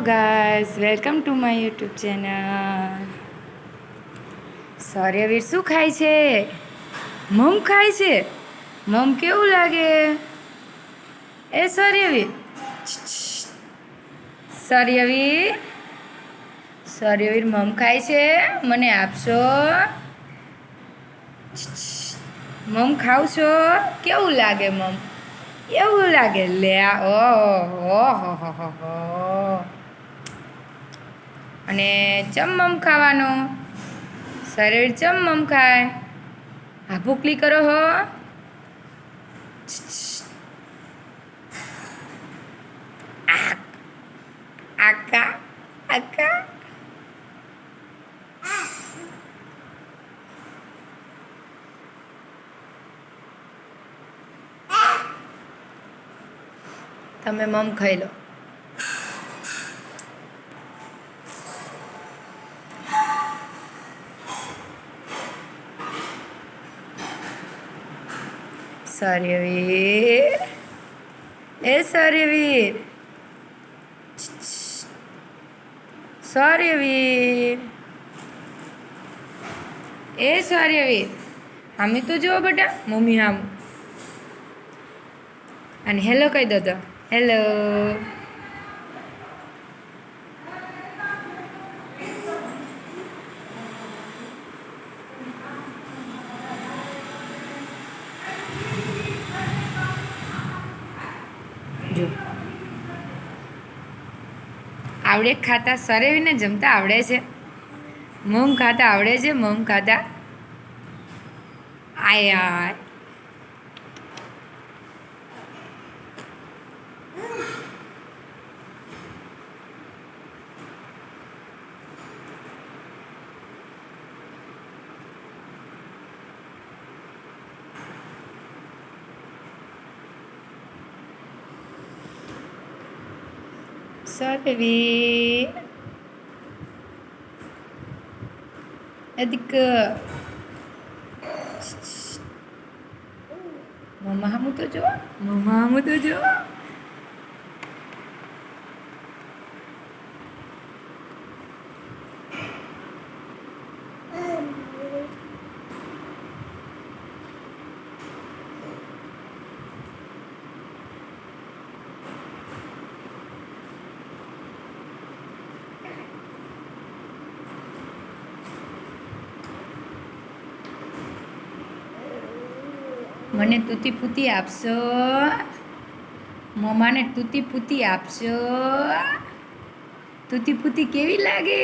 Guys, welcome to my YouTube channel. Shauryaveer શું ખાય છે? મમ ખાય છે. મમ કેવું લાગે? એ સૌર્યવીર, સૌર્યવીર, સૌર્યવીર મમ ખાય છે. મને આપશો? મમ ખાવ છો? કેવું લાગે મમ? એવું લાગે લે. ઓહો હો. અને ચમમ ખાવાનું. શરીર ચમમ ખાય. આ ભૂકલી કરો હો. આકા આકા. તમે મમ ખાઈ લો. સૌર્યવીર, એ સૌર્યવીર, સૌર્યવીર, એ સૌર્યવીર, હામે તો જુઓ બેટા, મમ્મી હામ. અને હેલો કહી દો તો. હેલો. જો આવડે ખાતા સરેવીને જમતા આવડે છે. મમ ખાતા આવડે છે. મમ ખાતા આય. સૌર્યવીર, અધિક મમ્મા હામું તો જો. મમ્મા હામું તો જો. મને તૂતી પૂતી આપશો? મમ્માને તૂતી પૂતી આપશો? તૂતી પૂતી કેવી લાગે?